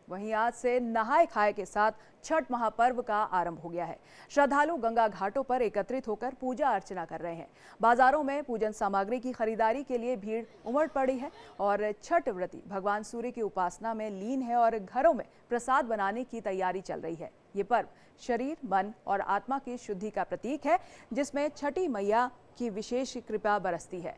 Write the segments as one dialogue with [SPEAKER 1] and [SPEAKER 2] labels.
[SPEAKER 1] वहीं आज से नहाय खाए के साथ छठ महापर्व का आरंभ हो गया है। श्रद्धालु गंगा घाटों पर एकत्रित होकर पूजा अर्चना कर रहे हैं। बाजारों में पूजन सामग्री की खरीदारी के लिए भीड़ उमड़ पड़ी है और छठ व्रती भगवान सूर्य की उपासना में लीन है और घरों में प्रसाद बनाने की तैयारी चल रही है। ये पर्व शरीर, मन और आत्मा की शुद्धि का प्रतीक है, जिसमें छठी मैया की विशेष कृपा बरसती है।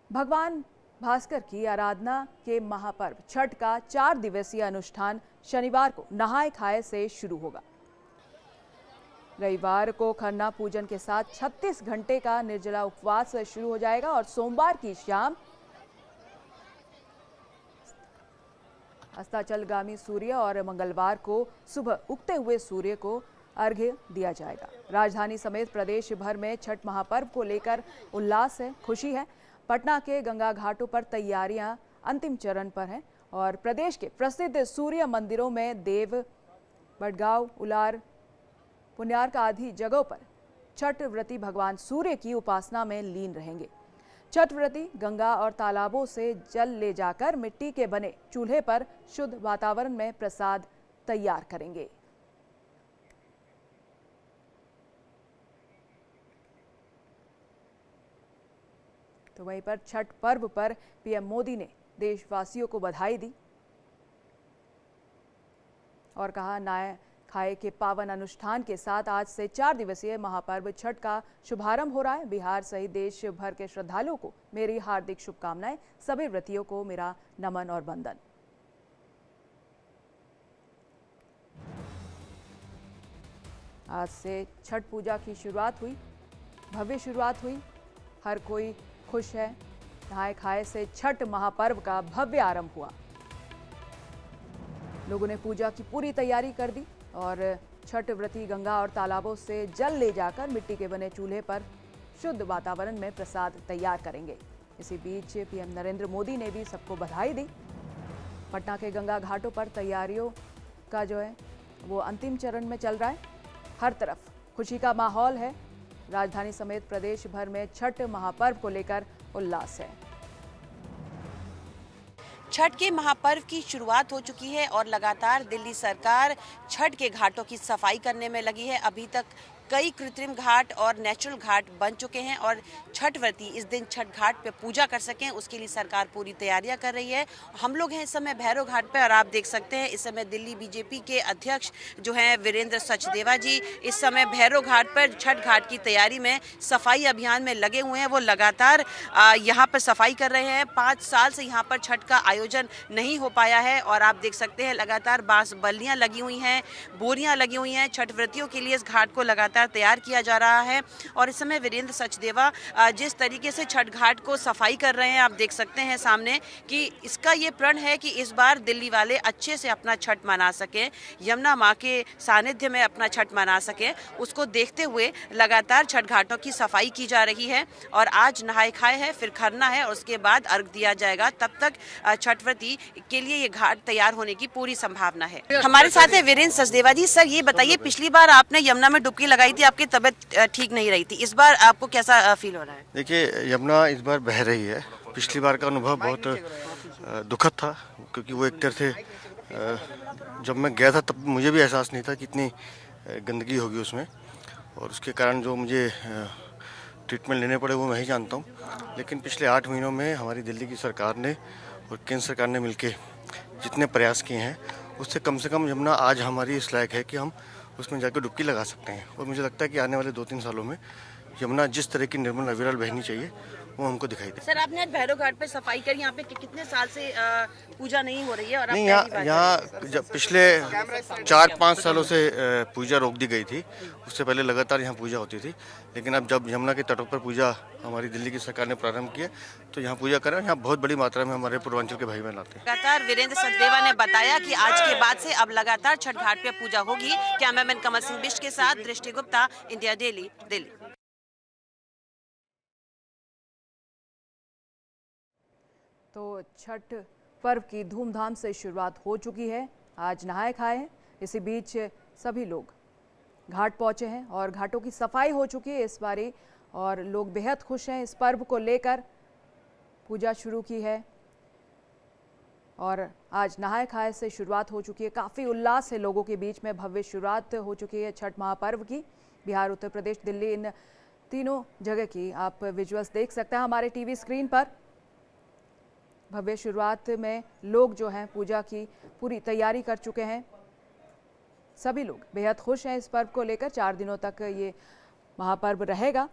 [SPEAKER 1] भगवान भास्कर की आराधना के महापर्व छठ का 4 दिवसीय अनुष्ठान शनिवार को नहाय खाए से शुरू होगा। रविवार को खरना पूजन के साथ 36 घंटे का निर्जला उपवास शुरू हो जाएगा और सोमवार की शाम अस्ताचलगामी सूर्य और मंगलवार को सुबह उगते हुए सूर्य को अर्घ्य दिया जाएगा। राजधानी समेत प्रदेश भर में छठ महापर्व को लेकर उल्लास है, खुशी है। पटना के गंगा घाटों पर तैयारियां अंतिम चरण पर हैं और प्रदेश के प्रसिद्ध सूर्य मंदिरों में देव, बड़गांव, उलार, पुण्यार्क आदि जगहों पर छठ व्रती भगवान सूर्य की उपासना में लीन रहेंगे। छठ व्रती गंगा और तालाबों से जल ले जाकर मिट्टी के बने चूल्हे पर शुद्ध वातावरण में प्रसाद तैयार करेंगे। तो वहीं पर छठ पर्व पर पीएम मोदी ने देशवासियों को बधाई दी और कहा, नहाय खाए के पावन अनुष्ठान के साथ आज से 4 दिवसीय महापर्व छठ का शुभारंभ हो रहा है। बिहार सहित देश भर के श्रद्धालुओं को मेरी हार्दिक शुभकामनाएं। सभी व्रतियों को मेरा नमन और वंदन। आज से छठ पूजा की शुरुआत हुई, भव्य शुरुआत हुई। हर कोई खुश है। नहाय खाए से छठ महापर्व का भव्य आरंभ हुआ। लोगों ने पूजा की पूरी तैयारी कर दी और छठ व्रती गंगा और तालाबों से जल ले जाकर मिट्टी के बने चूल्हे पर शुद्ध वातावरण में प्रसाद तैयार करेंगे। इसी बीच पीएम नरेंद्र मोदी ने भी सबको बधाई दी। पटना के गंगा घाटों पर तैयारियों का जो है वो अंतिम चरण में चल रहा है। हर तरफ खुशी का माहौल है। राजधानी समेत प्रदेश भर में छठ महापर्व को लेकर उल्लास है।
[SPEAKER 2] छठ के महापर्व की शुरुआत हो चुकी है और लगातार दिल्ली सरकार छठ के घाटों की सफाई करने में लगी है। अभी तक कई कृत्रिम घाट और नेचुरल घाट बन चुके हैं और छठ व्रती इस दिन छठ घाट पे पूजा कर सकें, उसके लिए सरकार पूरी तैयारियां कर रही है। हम लोग हैं इस समय भैरव घाट पे और आप देख सकते हैं इस समय दिल्ली बीजेपी के अध्यक्ष जो हैं वीरेंद्र सचदेवा जी इस समय भैरव घाट पर छठ घाट की तैयारी में सफाई अभियान में लगे हुए हैं। वो लगातार यहाँ पर सफाई कर रहे हैं। 5 साल से यहाँ पर छठ का आयोजन नहीं हो पाया है और आप देख सकते हैं लगातार बांस बल्लियाँ लगी हुई हैं, बोरियाँ लगी हुई हैं। छठ व्रतियों के लिए इस घाट को लगातार तैयार किया जा रहा है और इस समय वीरेंद्र सचदेवा जिस तरीके से छठ घाट को सफाई कर रहे हैं, आप देख सकते हैं सामने कि इसका ये प्रण है कि इस बार दिल्ली वाले अच्छे से अपना छठ मना सकें, यमुना माँ के सानिध्य में अपना छठ मना सकें। उसको देखते हुए लगातार छठ घाटों की सफाई की जा रही है और आज नहाय खाए है, फिर खरना है और उसके बाद अर्घ दिया जाएगा। तब तक छठ व्रती के लिए ये घाट तैयार होने की पूरी संभावना है। हमारे साथ है वीरेंद्र सचदेवा जी। सर, ये बताइए, पिछली बार आपने यमुना में डुबकी लगाई थी, आपकी तबीयत ठीक नहीं रही थी, इस बार आपको कैसा फील हो रहा है?
[SPEAKER 3] देखिए, यमुना इस बार बह रही है। पिछली बार का अनुभव बहुत दुखद था क्योंकि वो एक तरह से जब मैं गया था तब मुझे भी एहसास नहीं था कि इतनी गंदगी होगी उसमें और उसके कारण जो मुझे ट्रीटमेंट लेने पड़े वो मैं ही जानता हूँ। लेकिन पिछले 8 महीनों में हमारी दिल्ली की सरकार ने और केंद्र सरकार ने मिलके जितने प्रयास किए हैं उससे कम से कम यमुना आज हमारी इस लायक है कि हम उसमें जाकर डुबकी लगा सकते हैं और मुझे लगता है कि आने वाले 2-3 सालों में यमुना जिस तरह की निर्मल अविरल बहनी चाहिए वो हमको दिखाई दे।
[SPEAKER 2] सर, आपने आज भैरव घाट पे सफाई करी, यहाँ पे कितने साल से पूजा नहीं हो रही है? और
[SPEAKER 3] नहीं, यहाँ जब पिछले 4-5 सालों से पूजा रोक दी गई थी, उससे पहले लगातार यहाँ पूजा होती थी। लेकिन अब जब यमुना के तटों पर पूजा हमारी दिल्ली की सरकार ने प्रारंभ किया तो यहाँ पूजा करें। यहाँ बहुत बड़ी मात्रा में हमारे पूर्वांचल के भाई बहन आते हैं।
[SPEAKER 2] लगातार वीरेंद्र सचदेवा ने बताया कि आज के बाद से अब लगातार छठ घाट पे पूजा होगी। कैमरामैन कमल सिंह बिष्ट के साथ दृष्टि गुप्ता, इंडिया डेली, दिल्ली।
[SPEAKER 1] तो छठ पर्व की धूमधाम से शुरुआत हो चुकी है। आज नहाए खाए हैं। इसी बीच सभी लोग घाट पहुंचे हैं और घाटों की सफाई हो चुकी है इस बारी और लोग बेहद खुश हैं। इस पर्व को लेकर पूजा शुरू की है। और आज नहाय खाए से शुरुआत हो चुकी है। काफ़ी उल्लास है लोगों के बीच में। भव्य शुरुआत हो चुकी है छठ महापर्व की। बिहार, उत्तर प्रदेश, दिल्ली, इन तीनों जगह की आप विजुअल्स देख सकते हैं हमारे टीवी स्क्रीन पर। भव्य शुरुआत में लोग जो हैं पूजा की पूरी तैयारी कर चुके हैं। सभी लोग बेहद खुश हैं इस पर्व को लेकर। 4 दिनों तक ये महापर्व रहेगा।